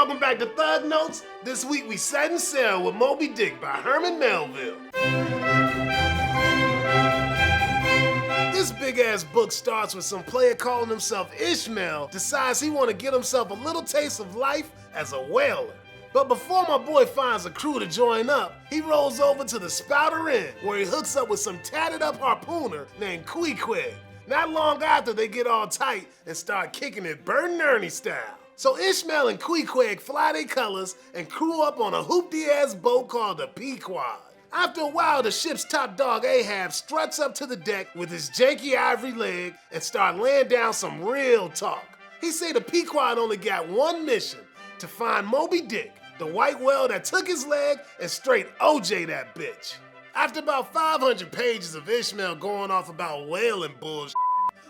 welcome back to Thug Notes. This week we setting sail with Moby-Dick by Herman Melville. This big-ass book starts with some player calling himself Ishmael decides he want to get himself a little taste of life as a whaler. But before my boy finds a crew to join up, he rolls over to the Spouter Inn, where he hooks up with some tatted-up harpooner named Wisecrack. Not long after, they get all tight and start kicking it Bert and Ernie style. So Ishmael and Wisecrack fly their colors and crew up on a hoopty-ass boat called the Pequod. After a while, the ship's top dog Ahab struts up to the deck with his janky ivory leg and start laying down some real talk. He say the Pequod only got one mission, to find Moby-Dick, the white whale that took his leg and straight OJ that bitch. After about 500 pages of Ishmael going off about whaling bullshit,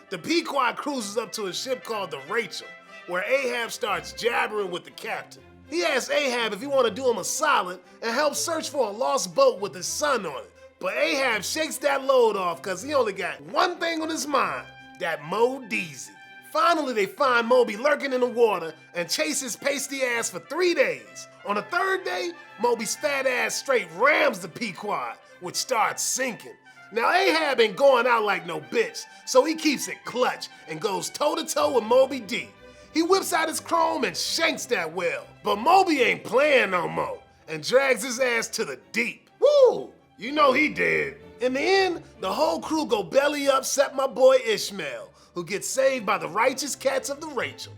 the Pequod cruises up to a ship called the Rachel, where Ahab starts jabbering with the captain. He asks Ahab if he want to do him a solid and help search for a lost boat with his son on it. But Ahab shakes that load off because he only got one thing on his mind, that Mo-Deezy. Finally, they find Moby lurking in the water and chase his pasty ass for 3 days. On the third day, Moby's fat ass straight rams the Pequod, which starts sinking. Now Ahab ain't going out like no bitch, so he keeps it clutch and goes toe-to-toe with Moby-D. He whips out his chrome and shanks that whale. But Moby ain't playing no more and drags his ass to the deep. Woo! You know he did. In the end, the whole crew go belly up except my boy Ishmael, who gets saved by the righteous cats of the Rachel.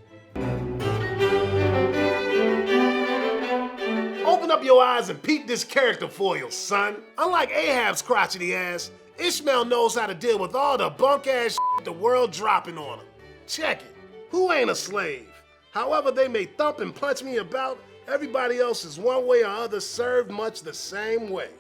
Open up your eyes and peep this character for you, son. Unlike Ahab's crotchety ass, Ishmael knows how to deal with all the bunk-ass shit the world dropping on him. Check it. Who ain't a slave? However they may thump and punch me about, everybody else is one way or other served much the same way.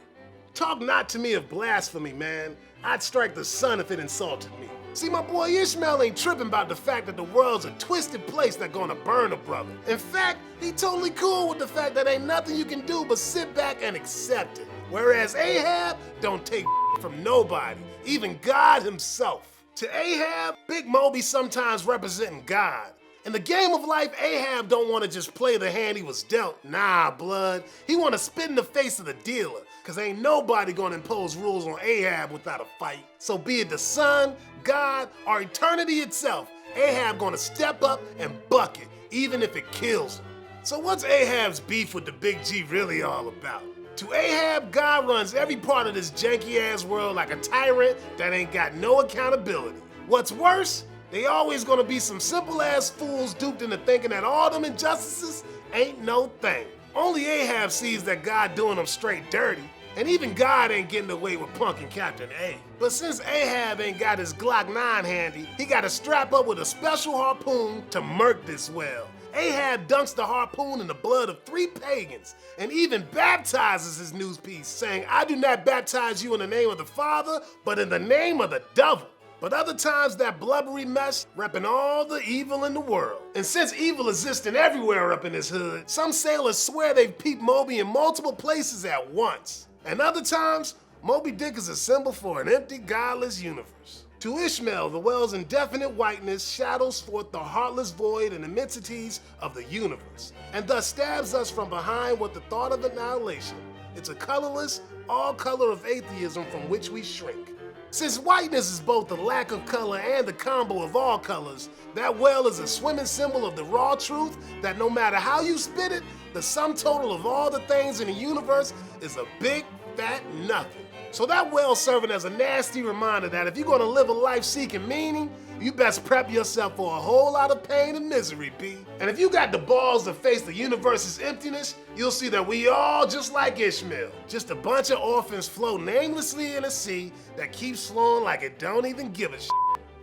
Talk not to me of blasphemy, man. I'd strike the sun if it insulted me. See, my boy Ishmael ain't tripping about the fact that the world's a twisted place that's gonna burn a brother. In fact, he totally cool with the fact that ain't nothing you can do but sit back and accept it. Whereas Ahab don't take from nobody, even God himself. To Ahab, Big Moby sometimes representing God. In the game of life, Ahab don't want to just play the hand he was dealt. Nah, blood. He want to spit in the face of the dealer, cause ain't nobody gonna impose rules on Ahab without a fight. So be it the sun, God, or eternity itself, Ahab gonna step up and buck it, even if it kills him. So what's Ahab's beef with the Big G really all about? To Ahab, God runs every part of this janky-ass world like a tyrant that ain't got no accountability. What's worse, they always gonna be some simple-ass fools duped into thinking that all them injustices ain't no thing. Only Ahab sees that God doing them straight dirty, and even God ain't getting away with punking Captain A. But since Ahab ain't got his Glock 9 handy, he gotta strap up with a special harpoon to murk this whale. Ahab dunks the harpoon in the blood of 3 pagans and even baptizes his news piece, saying, "I do not baptize you in the name of the Father, but in the name of the devil." But other times that blubbery mess repping all the evil in the world. And since evil existing everywhere up in this hood, some sailors swear they've peeped Moby in multiple places at once. And other times, Moby-Dick is a symbol for an empty, godless universe. To Ishmael, the whale's indefinite whiteness shadows forth the heartless void and immensities of the universe, and thus stabs us from behind with the thought of annihilation. It's a colorless, all color of atheism from which we shrink. Since whiteness is both the lack of color and the combo of all colors, that whale is a swimming symbol of the raw truth that no matter how you spit it, the sum total of all the things in the universe is a big, fat nothing. So that whale serving as a nasty reminder that if you're gonna live a life seeking meaning, you best prep yourself for a whole lot of pain and misery, B. And if you got the balls to face the universe's emptiness, you'll see that we all just like Ishmael. Just a bunch of orphans floating aimlessly in a sea that keeps flowing like it don't even give a shit.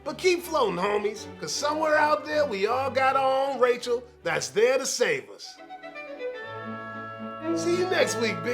But keep floating, homies, cause somewhere out there we all got our own Rachel that's there to save us. See you next week, B.